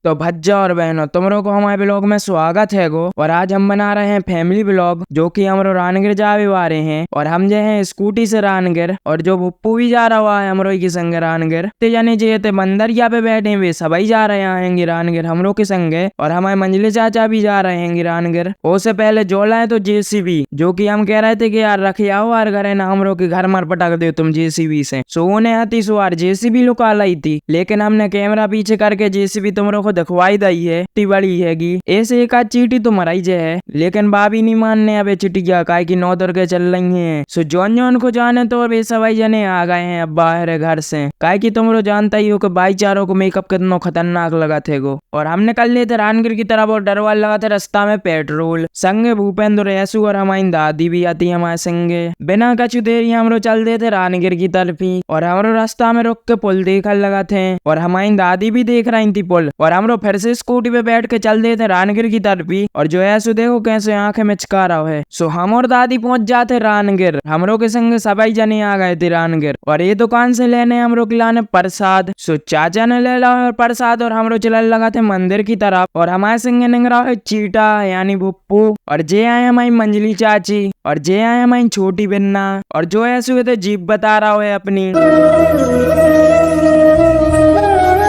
तो भज्जा और बहनों तुमरों को हमारे ब्लॉग में स्वागत है गो। और आज हम बना रहे हैं फैमिली ब्लॉग, जो कि हमरो रानगिर जावे वाले हैं। और हम जे हैं स्कूटी से रानगिर, और जो भुप्पू भी जा रहा है हमरो के संग रानगिर। ते जाने जे ते बंदरिया पे बैठे वे सभी जा रहे हैं रानगिर हमरो के संगे। और हमारे मंजली चाचा भी जा रहे हैं रानगिर। उससे पहले जोला है तो जेसीबी, जो कि हम कह रहे थे कि यार रखे आओ यार घर है ना, हमरो के घर मर पटक दे तुम जेसीबी से। सो उन्हें आती सो यार जेसीबी लुका लाई थी, लेकिन हमने कैमरा पीछे करके जेसीबी तुमरो को दिखवाई दई है। इतनी बड़ी हैगी ऐसे एक आध चीटी तो मराई जे है, लेकिन बाबी नहीं मानने अबे चिटिया काय की नौ दर के चल रही है। सो जौन जौन को जाने तो वे सभी जने आ गए हैं अब बाहर घर से, काय की तुमरो जानता ही हो कि भाईचारों को मेकअप कितना खतरनाक लगा थे गो। और हमने कल लिए थे रानगिर की तरफ और डरवाल लगा थे रास्ता में पेट्रोल। संगे भूपेंद्र ऐसु और हमारी दादी भी आती हमारे संगे। बिना कछु देरी हमरो चल दे थे रानगिर की तरफ ही। और हमरो रास्ता में रुक के पुल देखने लगा थे, और हमारी दादी भी देख रही थी पुल। और हमरो फिर से स्कूटी पे बैठ के चल देते रानगिर की तरफ ही। और जो ऐसु देखो कैसे आंखें मिचका रहा है। सो हम और दादी पहुंच जाते रानगिर। हमरो के संग सभी जने आ गए थे रानगिर। और ये दुकान से लेने हमरो के लाने प्रसाद। सो चाचा ने ले ला प्रसाद और हमरो चलने लगा थे मंदिर की तरफ। और हमारे संगे निंगरा है चीटा यानी भुप्पू, और जे आए हमारी मंजली चाची, और जे आए हमारी छोटी बिन्ना। और जो ऐसे थे जीप बता रहा है अपनी।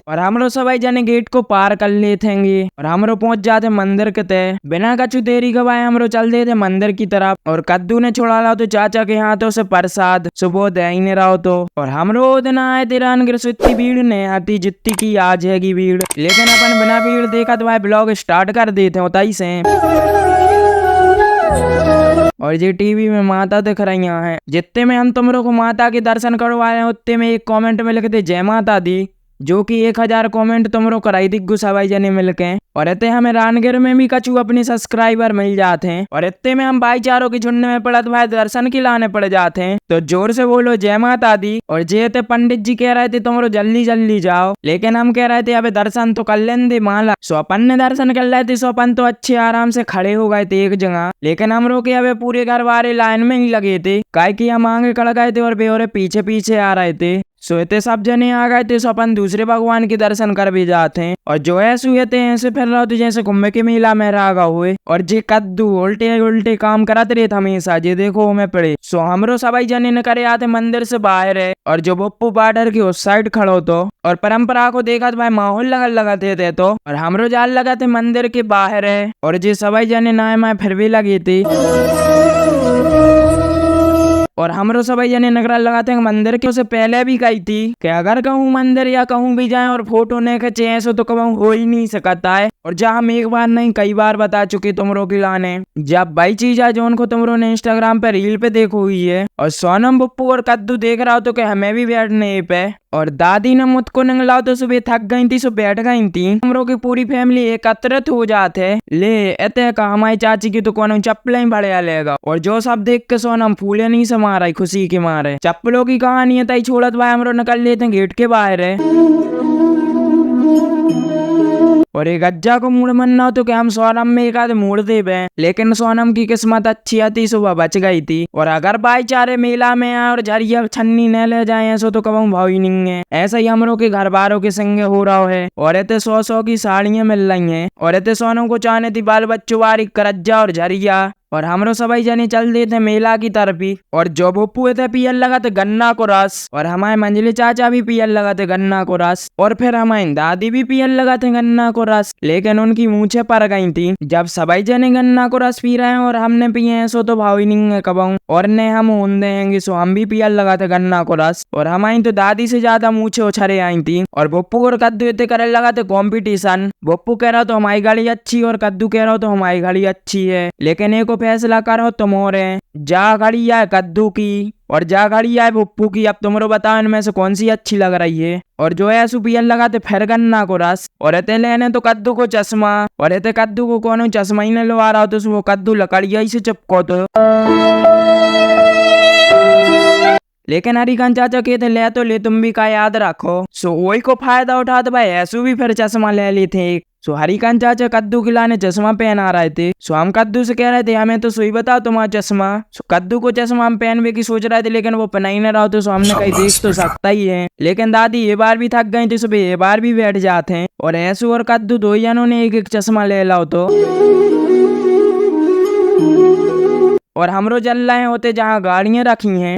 और हमरो सभी जने गेट को पार कर लेते हैं और हमरो पहुंच जाते मंदिर के तय। बिना कछु देरी गवाए हमरो चल देते मंदिर की तरफ। और कद्दू ने छोड़ा ला तो चाचा के हाथों से प्रसाद, सुबह दे ही नहीं रहो तो। और हमरो दिन आए थे रानगिर से इतनी भीड़ नहीं आती जितनी की आज है की भीड़, लेकिन अपन बिना भीड़ देखा तो भाई ब्लॉग स्टार्ट कर देते होता ही से। और ये टीवी में माता दिख रही है। जितने में हम तुमरो को माता के दर्शन करवाए हैं उतने में एक कमेंट में लिखते जय माता दी, जो कि 1000 कमेंट तुमरो कराई दी गुस्साबाई जने मिलके। और इतने हमें रानगिर में भी कछु अपने सब्सक्राइबर मिल जाते हैं। और इतने में हम भाईचारों की झुंड में पड़त भाई दर्शन की लाने पड़ जाते हैं। तो जोर से बोलो जय माता दी। और जे थे पंडित जी कह रहे थे तुमरो जल्दी जल्दी जाओ, लेकिन हम कह रहे थे अबे दर्शन तो कर लें दे माला। सो अपन ने दर्शन कर रहे थे, सो अपन तो अच्छे आराम से खड़े हो गए थे एक जगह। लेकिन हम रोके अबे पूरे घर वाले लाइन में ही लगे थे, काय की हम आगे खड़ गए थे और बेहोरे पीछे पीछे आ रहे थे। सो इतने सब जने आ गए थे, सो अपन दूसरे भगवान के दर्शन कर भी जाते हैं। और जो ऐसे हुए थे ऐसे फिर रहे थे जैसे कुंभ के मेला में रागा हुए। और जे कद्दू उल्टे उल्टे काम कराते रहे हमेशा, जे देखो हमें पड़े। सो हमरो सभी जने ने करे आते मंदिर से बाहर है। और जो बप्पू बॉर्डर की उस साइड खड़ो तो और परंपरा को देखा तो भाई माहौल लगाते थे। तो और हमरो जाल लगा थे मंदिर के बाहर है। और जे सभी जने नाए माए फिर भी लगे थे। और हमरो सभी जने नगरा लगाते हैं मंदिर के से पहले भी गई थी कि अगर कहूँ मंदिर या कहूँ भी जाए और फोटो नहीं खींचे ऐसे तो कहूँ हो ही नहीं सकता है। और जहाँ हम एक बार नहीं कई बार बता चुके तुमरो की लाने, जब भाई चीज है जो उनको तुमरो ने इंस्टाग्राम पे रील पे देखो हुई है। और सोनम बप्पू और कद्दू देख रहा हो तो क्या हमें भी बैठने पे। और दादी ने मुझको नंगलाओ तो सुबह थक गई थी, सो बैठ गई थी। हमरो की पूरी फैमिली एकत्रित हो जाते ले एते का हमारी चाची की तो कौन चप्पलें ही बढ़िया लेगा। और जो सब देख के सोनम फूले नहीं से मारा खुशी के मारे। चप्पलों की कहानी है तई छोड़त भाई हमरो निकल लेते हैं गेट के बाहर है। और एक गज्जा को मूड मनना हो तो क्या हम सोनम में एक आध मूड दे बे, लेकिन सोनम की किस्मत अच्छी आती सुबह बच गई थी। और अगर भाईचारे मेला में आए और झरिया छन्नी न ले जाए ऐसा तो कभी भाव ही नहीं है। ऐसा ही हमरों के घर बारों के संगे हो रहा है। और इतने 100 की साड़ियां मिल रही हैं। और इतने सोनम को चाहने थी बाल बच्चों वारी करज्जा और झरिया। और हमरो सभी जने चल देते मेला की तरफ ही। और जो भुप्पू थे पियल लगा थे गन्ना को रस। और हमारे मंजली चाचा भी पियल लगा थे गन्ना को रस। और फिर हमारी दादी भी पियल लगा थे गन्ना को रस, लेकिन उनकी मूछें पर गई थी। जब सभी जने गन्ना को रस पी रहे हैं और हमने पिए हैं सो तो भाव ही नहीं है कबाऊ। और ने हम ऊन देंगे सो हम भी पियल लगा थे गन्ना को रस। और हमारी तो दादी से ज्यादा मूछें उछरे आई थी। और भुप्पू और कद्दू इतने करे लगा थे कॉम्पिटिशन। भुप्पू कह रहा तो हमारी गाड़ी अच्छी और कद्दू कह रहा तो हमारी गाड़ी अच्छी है, लेकिन एक फैसला करो तुम हो रहे जा गाड़ी आए कद्दू की और जा गाड़ी आए भुप्पू की। अब तुमरो बताओ इनमें से कौन सी अच्छी लग रही है। और जो है सुपियल लगाते फिर गन्ना को रस। और इतने लेने तो कद्दू को चश्मा। और इतने कद्दू को कौन चश्मा ही न लो आ रहा हो तो वो कद्दू लकड़िया ही से चिपको तो। लेकिन हरिकांत चाचा कहते ले तो ले तुम भी का याद रखो। सो वही को फायदा उठा तो भाई ऐसू भी फिर चश्मा ले ली थे। सो हरिकांत चाचा कद्दू खिलाने चश्मा पहना रहे थे। सो हम कद्दू से कह रहे थे हमें तो सुई बताओ तुम्हारा चश्मा। सो कद्दू को चश्मा हम पहनने की सोच रहे थे लेकिन वो पहना ही नहीं रहा तो हमने कहीं देख तो सकता ही है। लेकिन दादी ये बार भी थक गई थी, सुबह ये बार भी बैठ जाते हैं और ऐसू और कद्दू दो जनों ने एक एक चश्मा ले लाओ तो। और हमरो जल रहे होते जहाँ गाड़ियां रखी हैं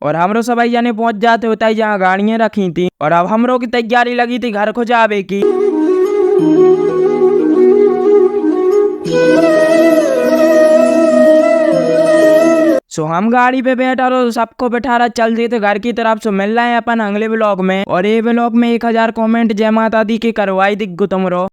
और हमरो सब जाने पहुंच जाते होता है जहाँ गाड़ियां रखी थी। और अब हमरो की तैयारी लगी थी घर को जावे की। सो हम गाड़ी पे बैठा और सबको बैठा रहा चल देते घर की तरफ। सो मिल रहे हैं अपन अगले ब्लॉग में और ये ब्लॉग में 1000 कमेंट जय माता दी के करवाई दिग्गो तुमरो।